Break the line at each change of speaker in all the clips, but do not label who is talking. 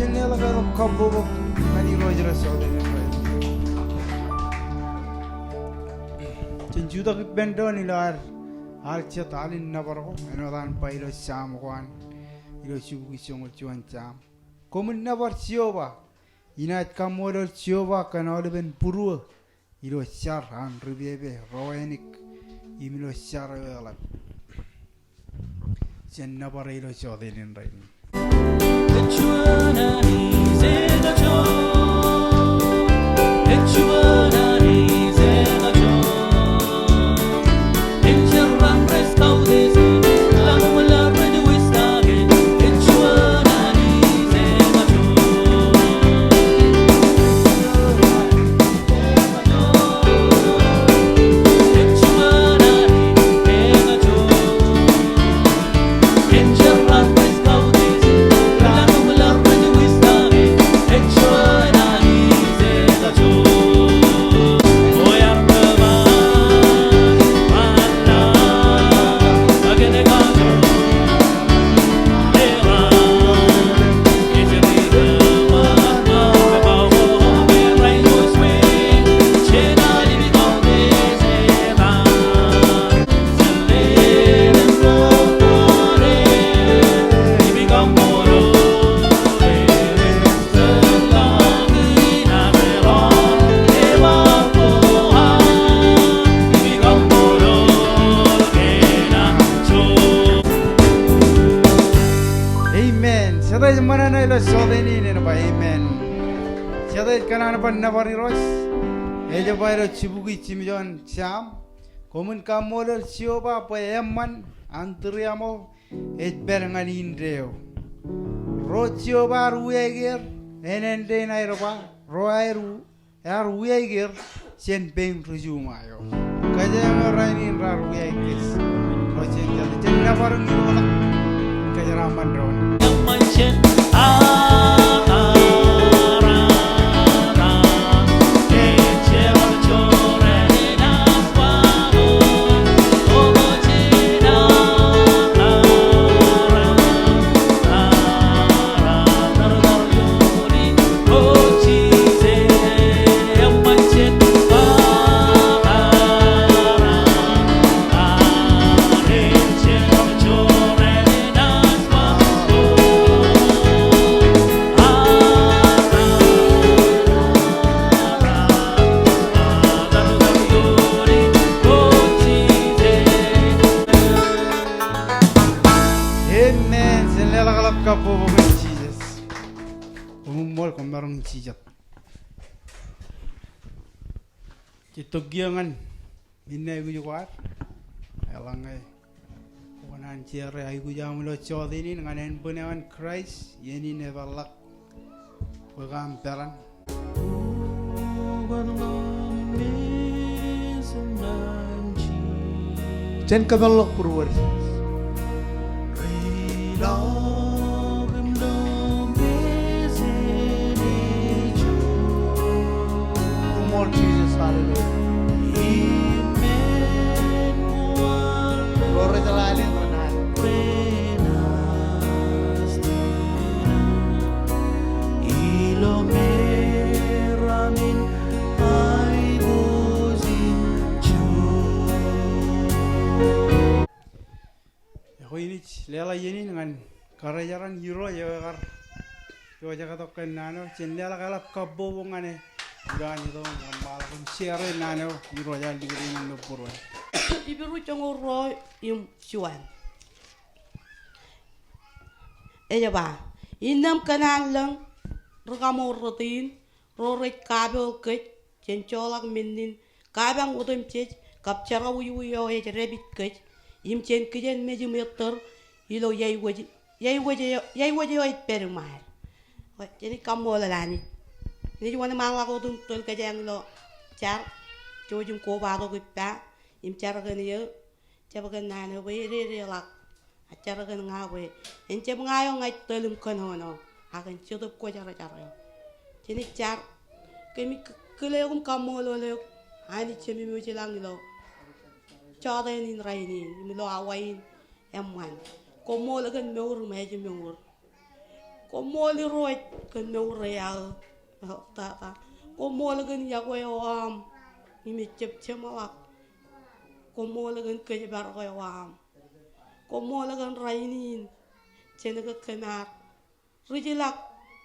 Chenela got a combo of many Rogers all in Chenjuda Bendon in our Archat in Navarro, another Pilo Sam one, Hiroshima Chuan Cham. Common never Chiova. Inat Kamodal Chiova can all even Puru. Hiro Shar and Riviere, Roenic, Imilo Shar. Chen never ate a shot in writing. Amen. Siya kanana pa navariros. Eja bayro chibugi chimjon cham. Komun kamolol sioba pa emman antriamo et berangan indreo. Rochio bar ueger enende nairoba roairu ar ueger sen beng rujumayo. Kajamo rainin rar uegis. Rochen jale navarung irola. Kajaraman ron. Manchen Tugiangan minna igu juar elangai wanan cere igu jamulo chodini nganen punewan Christ yeni never luck pagam peran jen kaballok purwar Jesus, hallelujah. Glory to Allah in Lela yeni dengan karajaran euro ya kar yo jaga token nano cendela kalap kabobongane udah itu malam share nano euro ya dikirim no purwa
Ibiru chongoro yung chuan. Eja ba, inam kanan lang rugamo rotin roret kabel kech cencholak minin kabang udem cech kapcara uyuyo eja rebit kech im cen kijen meji meter ilo yai waji oi perumar. Jadi kamu lalani. Ini cuma mangla ko tum tul kajang lo car cojum ko baro kita im cara kan yo cara kan nana we re lak cara kan ngawe ence ngayo ngai telum kan hono akan cukup ko cara jadi car kami keleum kamu lo le ani cemi mo jelang lo cara ni raini mi lo awain emman ko mo la kan mewur meje mewur Komoli roit kan me real. Tata. Komoli kan ya ko am. Imi cep malak. Komoli kan ke bar ko am. Komoli kan rainin. Cene ka kenar. Rijilak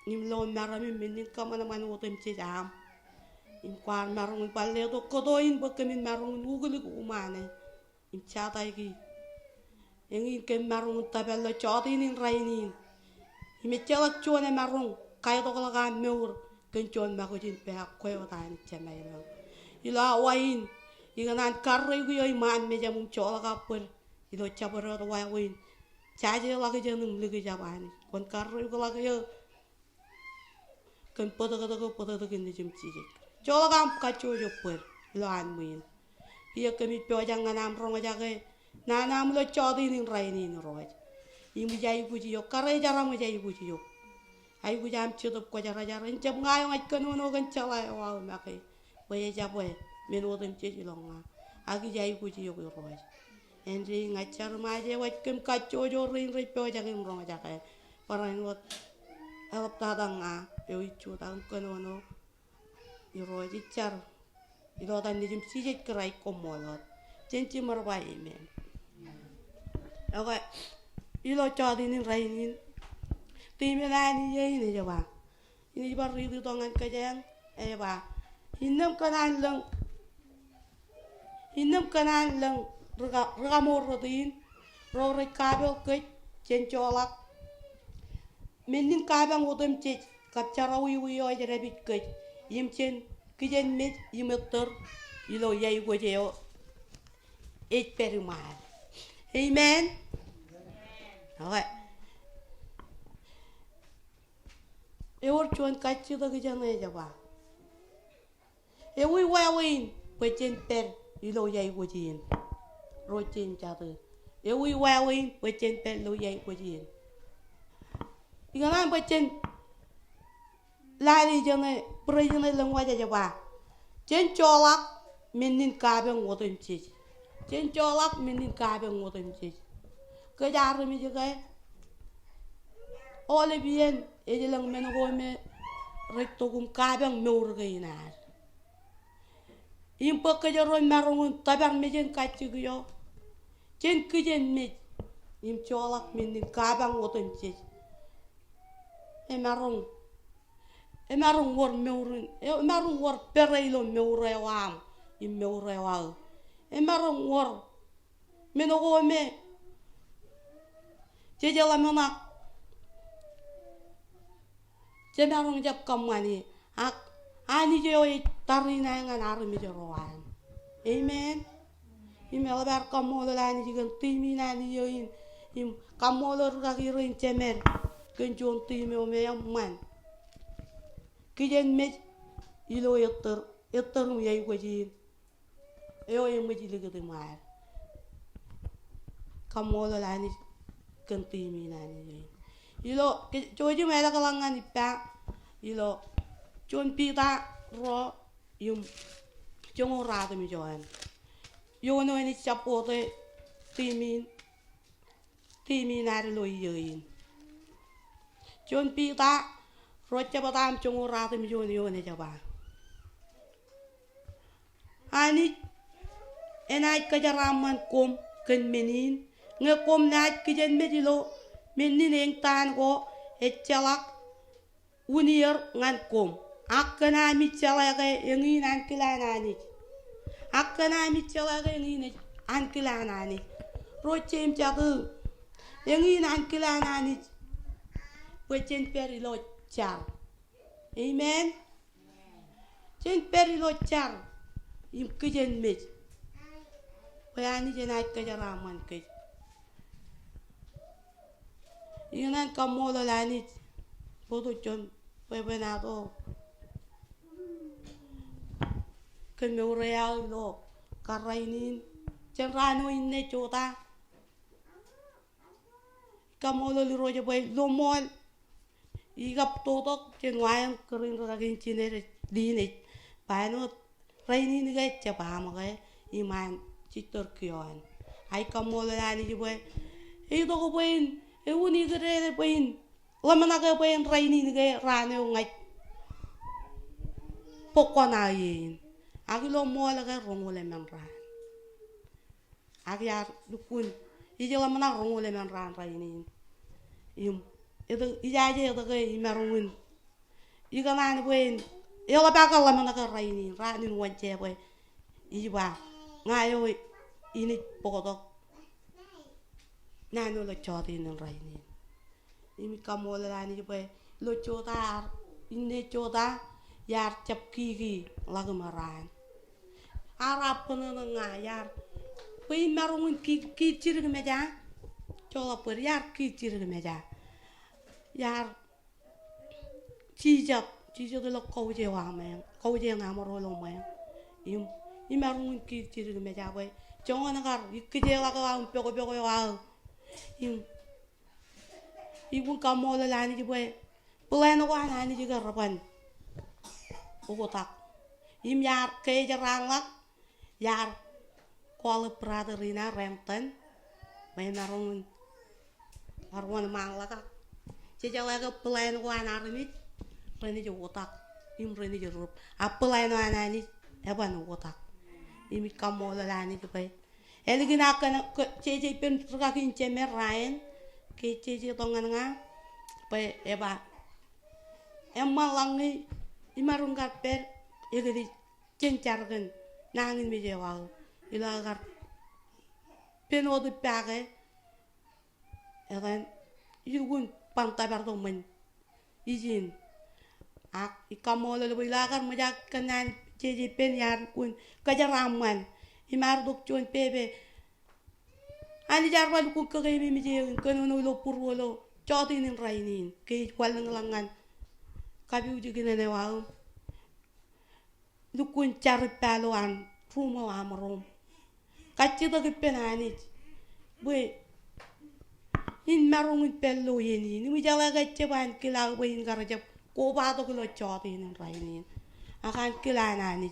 nim lon marami minin kamana man wotem ci jam. Im kwar marung palle to kodoin bakamin marung uguli umane. Im chata iki. Yang ken marung tabella choti nin rainin. Imi chelak chuane marung kay to kala kan meur ken chuan ma ko jin pe ko yo tan chamay lo. Ila wain iganan karre gu yoy man me jamum chola ka per. Ilo chabaro to wain. Chaje la ke janum ligi jabani. Kon karre gu la ke yo kan pada ken ni jum chije. Chola kam ka chojo per. Ilo an muin. Iya kami pyo jangan nam rong aja ke. Na nam lo chodi nin rainin roj. Imu jai puji yo kare jara mu jai puji yo. Ai gu jam chutup ko jara encap ngayong ai kanu no kan chala wa ma ke. Boye jaboy menu dem che longa. Agi jai puji yo roj. Enri ngachar ma je wat kem ka chojo rin ri pyo jagin rong aja ke. Paran wat elap tadanga yo ichu tang kanu no. I roj ichar. Ilo tan ni jim sijek kerai komolot. Cenci marbai men. Okay. Ilo chodi nin rainin. Timelani yei ni jaba. Ini bar ridu tongan kajang ba. Hinam kanan lang rega mor rodin. Ro re kabel ke cencholak. Menin kabang wotem cec kapcara wi yo jere bit ke. Yim cen kijen met yimeter ilo yei gojeo. Eight perumal. Amen. Okay. Ewor chuan kachi da gijana jaba. Ewi wawin pechen per ilo yai gojin. Rochen chatu. Ewi wawin pechen per lo yai gojin. Iganan pechen lari jana prajana langwa jaba. Chen cholak menin kabeng wotem chich. Chen cholak menin kabeng wotem chich. Kejar mi juga. Oleh bien, ejelang menogome rekto kum kabang meur gainar. Impak kejaron marungun tabang mejen kaciyo. Jen kejen mej. Im colak menin kabang wotem cej. Emarung war meurun. Emarung war pereilo meurewam. Im meurewal. Emarung war menogome. Jejala menak. Jemarong jap kamani. Ani joy tarina ngan armi joroan. Amen. Imel bar kamolo lani jigan timi nani yoin. Im kamolo ragirin cemer. Kenjon timi ome man. Kijen me ilo yeter mu yai gojin. Eo yem gojili gede mar. Kamolo lani kentimi nani yoin. Ilo joji mela kalangan ipa. Ilo chon pita ro yum jongo rata mi joan. Yono ni chapote timi nari lo yoin. Chon pita ro chapatam jongo rata mi joan yone jaba. Ani enai kajaraman kom ken menin ngekom nait kijen medilo menin eng tan go etchalak unier ngan kom. Akkana mi chalage engin ankilanani. Akkana mi chalage engin ankilanani. Rochem chatu engin ankilanani. Wechen perilo char. Amen. Chen perilo char. Im kijen met. Bayani jenai kajaraman kaj. Ingan kamolo lani. Bodo chon pebenado. Kemureal lo karainin cerano inne chota. Kamolo liroje boy lomol. Igap totok cenwayan kering ragin cinere dinit. Paano rainin gay chapama gay iman citor kion. Ay kamolo lani boy. Ito ko boyin. Uni gere boyin. lamana ga bayan raini ga rane ngai pokona yin agilo mola ga rongole men ran agyar dukun ije lamana rongole men ran raini im itu ijaje itu ga imarungin igana ni bayan yola baga lamana ga raini ranin wance bay iba ngayo ini pokotok nano lo chodi nin raini imi kamola lani bay lo choda inne choda yar chap kiki lagamaran arap kono nga yar bay marungin ki chirg meja chola per yar ki chirg meja yar chijap de lo kauje wa men kauje nga moro lo men im imarungin ki chirg meja bay chongana gar ikje laga wa pego wa im igun kamola lani bay plan wa nani jiga raban ugotak im yar ke jarangak yar koala praderina renten bay narung arwan manglaka cejalaga plan wa narimi reni ugotak im reni jerup aplan wa nani eban ugotak imi kamola lani bay eligina kana ceje pen trakakin cemer rain ke ceje tongan nga bay eba emma langi imarung per egedi cencargen nangin mi jewal ilagar penodu page eren yugun pantabar do men izin ak ikamola lo ilagar majak kanan ceje pen yar kun kajaraman imar dok chon pebe ani jarwal ku kagemi mi je kono lo purwolo chodinin rainin ke kwal ngelangan kabi uji gine wa dukun cari paluan fuma wa marom kacito ke penani bue in marung pelo yeni ni mi jala ga ceban kila bayin garajab ko ba to lo chodinin rainin akan kilanani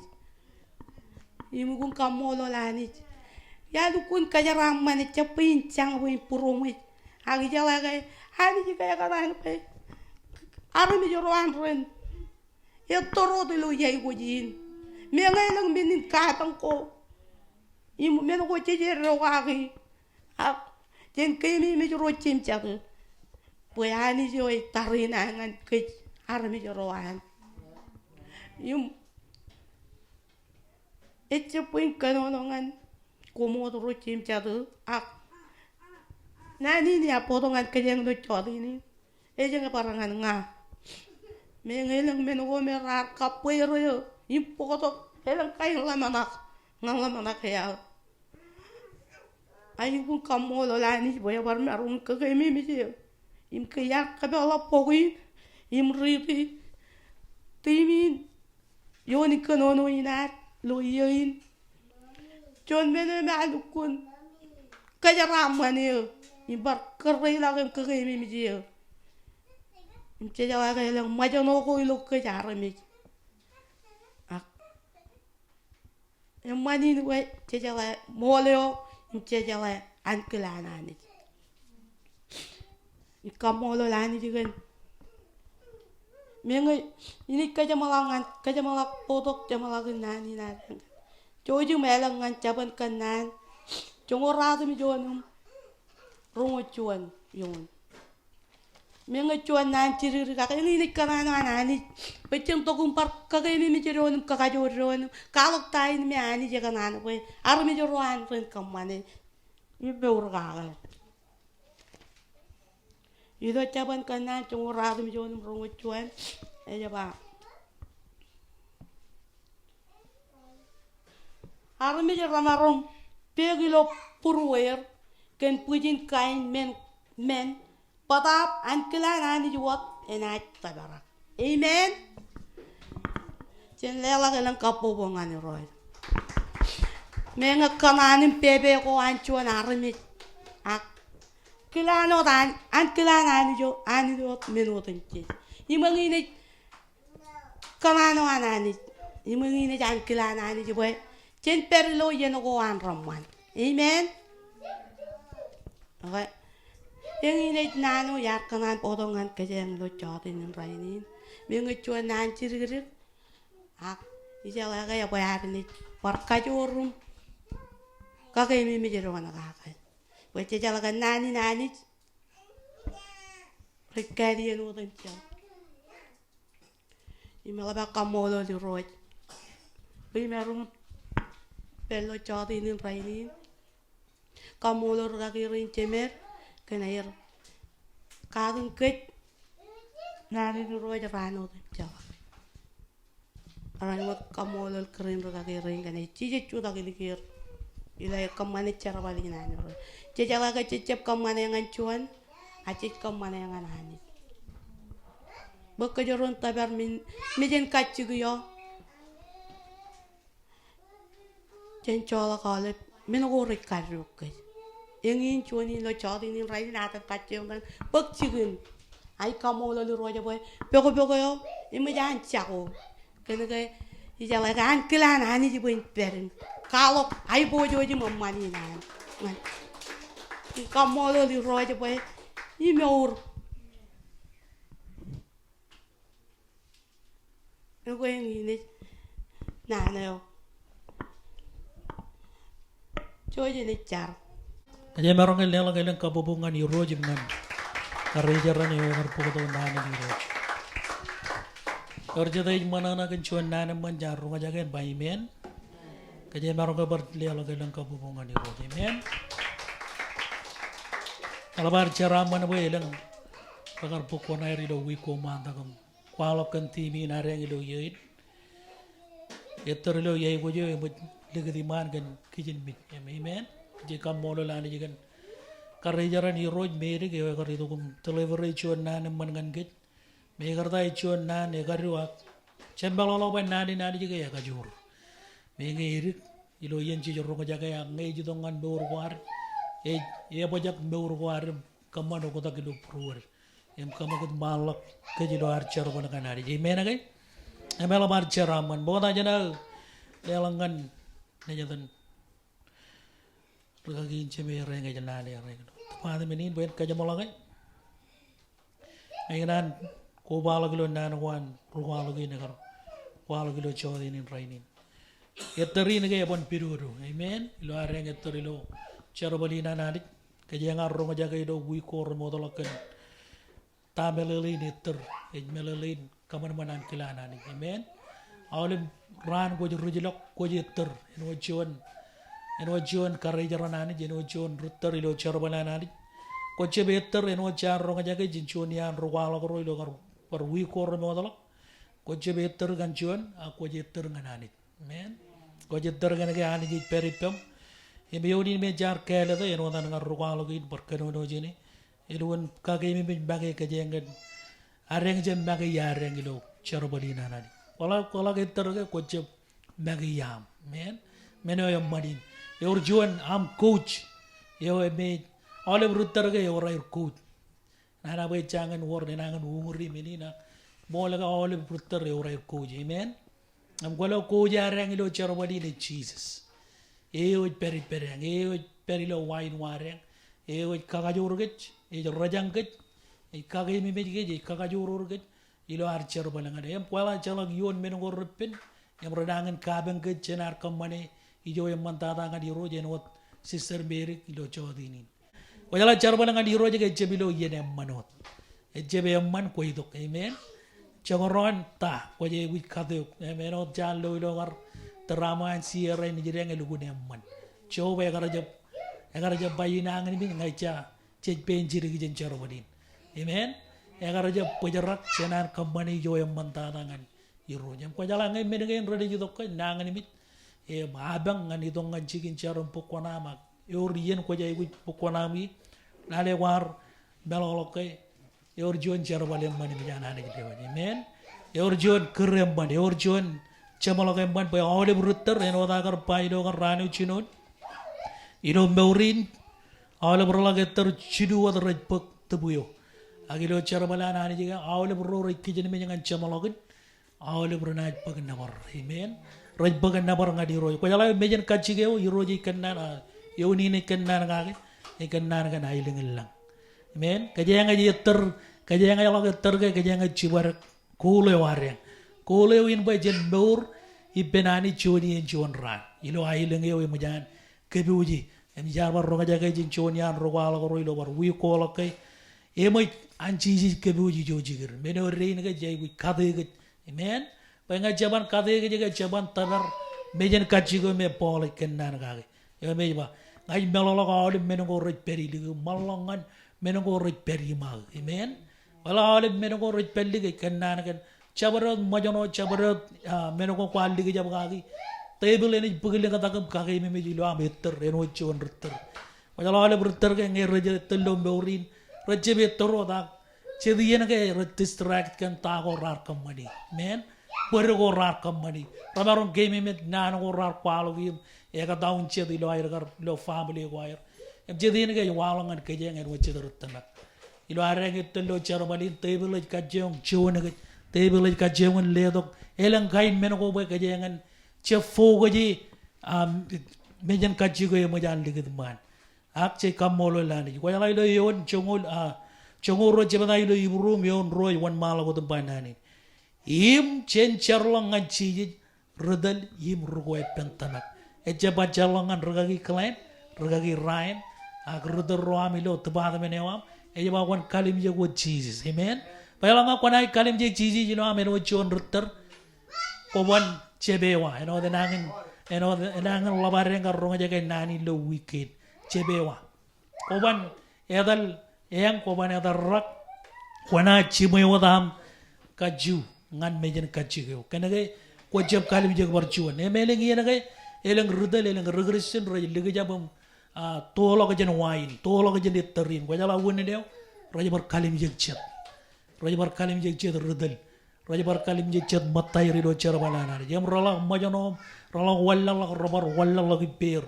imugun kamolo lani ya dukun kajaram mani cepin cang win puromi agi jala ga hani jika ga ran pe arami joran ren ya toro de lo yai gojin me ngai lang minin ka tang ko imu men ko ceje ro agi a jen kemi mi joro chim chak po yani joy tarina ngan ke arami joran yum ece puin kanonongan komodo ro chim chadu ak nani ni apodongan kejeng do chodini ejeng parangan nga me ngelang menogo merar kapuero yo impoto elang kain lamanak ngang lamanak ya ayun kamolo lani boya bar marung kagemi mi je im kayak kabela pogi im ripi timin yoni kanono inat lo yoin chon mene malukun kajaram mane imbar kerre lagem kagemi mi je im cejawa ga lang majano ko ilo kajarami ak em mani ni we cejawa moleo im cejawa ankelana ni ikamolo lani digen mengai ini kajamalang podok jamalang nani nani joju melangan jaban kanan jongora tu mi jonum rongo chuan yon mengai chuan nan ciri ka ini kanana nani peceng to kumpar kagai mi jeronum kakajoron kalok tain mi ani jaganan we ar mi joran ren kamane i beur gagal ido jaban kanan jongora tu mi jonum rongo chuan aja ba armi ramarom pegilo purwer ken pujin kain men patap ankelana ni juat enat tabara amen chen lela kelang kapobongan roy menga kananin pebe ko anchuan armi ak kelano dan ankelana ni jo ani do menoten chi imangini kanano anani imangini ankelana ni jo chen perlo yeno go an ramwan amen okay Yang ini nanu yar kanan potongan kejeng lo cotin rainin. Mingi cuan nan cirir. Ak isala kaya bayar ni warka jorum. Kakak ini jero kana kakak. Wace jala kan nani. Rekadi anu tempat. Imela ba kamolo di road. Primeiro bello cotin rainin. Kamolo rakirin cemer. Kena air kadang ket nari dulu aja rano tuh jawab orang buat kamu lol keren roga keren kena cici cuda kir ilai kemana cara balik nani cici lagi cicip kemana yang ancuan acik kemana yang anani bekerja tabar mijen kacu yo cencola kalau minugurek karuk yang ini cuma ini lo cari ini rai nata kacau kan pekcikin, ay kamu lalu roja boy, peko yo, ini jangan cakup, kena ke, jalan kan kelan ani jibuin perin, kalau ay bojo mamani nan, kamu lalu roja boy, ini meur, aku yang ini, nah yo, coba jadi car.
Aja marong ilang kabubungan iro jimnan karijaran yo ngarputo nana iro. Kerja tay mana na kencuan nana manjar runga jagan baimen. Kaja marong kabar ilang kabubungan iro jimen. Kalabar cara mana boy ilang pagar pukon air iro wiko manta kam. Kualok kan timi nareng iro yait. Yeter iro yai bojo yo legati man kan kijin mit. Amen. Jika molo lani jikan karijaran hiroj meri ke kar itu kum delivery chuan nan mangan git me karta chuan nan e karuak chembalo ban nani jika ya kajur me ngiri ilo yen ci jorro jaga ya ngai jidongan beur war e bojak beur war kamano ko takido pruwer em kamakut malak ke jido archer ko kan ari ji mena kai emela marcher aman boda jana lelangan nejatan Pergi cemere ngai jalan dia ngai. Pada menin buat kerja malang ngai. Ngai nan ko bala kilo nan wan ruwa lagi negar. Bala kilo cawdi nin rainin. Yetteri ngai pon piruru. Amen. Lo areng yetteri lo charobali nan adik. Kerja ngar runga jaga ido bui kor modalakan. Tamelelin yetter. Ejmelelin kamar manan kilan adik. Amen. Awalem ran ko jurujilok ko yetter. Eno cuan. Eno John karijaran ani jeno John rutter ilo charbalan ani koche better eno charro ngajaga jinchonian ruwalo ko ilo kar perwi kor modalo koche better gan John aku jetter nganani men ko jetter gan ga ani ji peripem e beodi me jar kele to eno dan ngar ruwalo ko berkeno no jini ilun kage mi bage ke jengen areng jem bage yareng ilo charbalina nani wala getter ga koche bage yam men meno yam madin Your John, I'm coach. You made all of Rutterga, you're coach. Nana by Chang and Warden and Wuri Menina. Molaga all of Rutter, you're coach. Amen. I'm going to coach Arangelo Charabadi in Jesus. A with Perry Perang, a with Perilo wine warring, a with Kagajurgit, a Rajankit, a Kagami Megate, a Kagajurgit, you are Charabalang. Well, I tell you and men were ripping, and Radang and Cabin Git, and our company. Ijo yang mantada ngan diro jenot sister Mary ilo chodini. Wajala charba ngan diro jega jebilo yene manot. Jebe man ko idok amen. Changoron ta ko je wit kaduk amen o jallo ilo gar drama and sierra ni jere ngal gune man. Chobe agaraja bayina ngan bi ngai cha chej penjiri gi jen charba din. Amen. Agaraja pojarak senar company jo yang mantada ngan diro jam ko jala ngai men ngai rodi jidok ko nangan mit abang ngan itong ngan chicken charon pokwana rien ko jay wit pokwana mi nale war beloloke John charbale man mi jana ne gede amen John krem ban John chamaloke ban pa awde brutter en oda kar paido kar ranu chinon ino meurin awle brolage ter chidu wad rajpak tebuyo agilo charbala nani jiga awle bro rikki jene me ngan chamaloke awle brunaj pag nabar amen Rajbagan na barang adi roy. Kaya lang medyan kachige o iroji ikan na yoni ni ikan na ngake ikan na nga nailing lang. Amen. Kajang aja lagi ter kajang aja cibar kule wareng. Kule win by jen beur ibenani choni en chon ran. Ilo ai lenge we mujan kebuji. Em jarbar roga jaga jen choni an rogala ko ilo bar wi ko la kai. Emoi anci kebuji jojigir. Meno rein ga jai wi kade ga. Amen. Penga jaban kade ga jaga jaban tanar mejen kachigo me pole kennan ga. Ya me ba. Ngai melolo ka ode menongo roi peri ligu malongan menongo roi peri mal. Amen. Wala ode menongo roi peri ligu kennan kan. Chabarot majono chabarot menongo kwal ligu jab kagi. Table ini pugil ka takam kagi me meji lo ameter eno chon rutter. Wala ode rutter ke ngai reje telom beurin. Reje be toro da. Chediyen ke distract kan ta ko rar kamani. Amen. Puro ko rar kamani. Ramaron game me nan ko rar kwalo gi. Eka daun cedi lo air gar lo family ko air. Em cedi ni ke walangan ke jeng en wacce terutana. Ilo areng itu lo cara balin table ka jeng chone ke table ka jeng le dok elang kain men ko be ke jengan che fo ko ji mejen ka ji ko mo jan ligit man. Ak che kamolo lani. Ko yala ilo yon chongol ro che bana ilo ibrum yon ro yon mala ko banani. Im chen charlang ngaji redal im rugo pentanak. Eja bajalangan regagi klan, regagi Ryan, agruder roamilo tebada menewam. Eja bawan kalim je wo Jesus, amen. Bayalanga kwanai kalim je Jesus, you know, amen wo chon rutter. Kawan cebewa, you know, denangan labareng karong aja kayak nani lo wicked, cebewa. Kawan edal, kawan edal rak, kwana cimewa dam kaju, ngan mejen kaju. Kenapa? Wajib kalim je berjuang. Emeleng iya nagai. Elang rudal elang regression raja lega jabam tolak aja wine tolak aja diterin gua jala wune deo raja berkalim jecet rudal raja berkalim jecet matai rido cara balana jam rala majono rala walla robar walla lagi per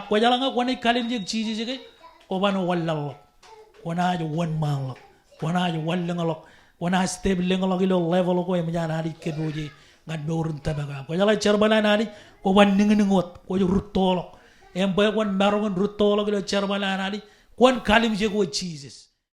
gua jala nga gua kalim jeg cici jege gua bano walla gua na aja one mal gua na aja walla ngalok gua na stable ngalok ilo level gua yang menjana di kebuji ngan beurun tabaga ko yala charbala nani ko wan ningot ko rutolo em bay wan marongon rutolo ko charbala nani kon kalim je ko Jesus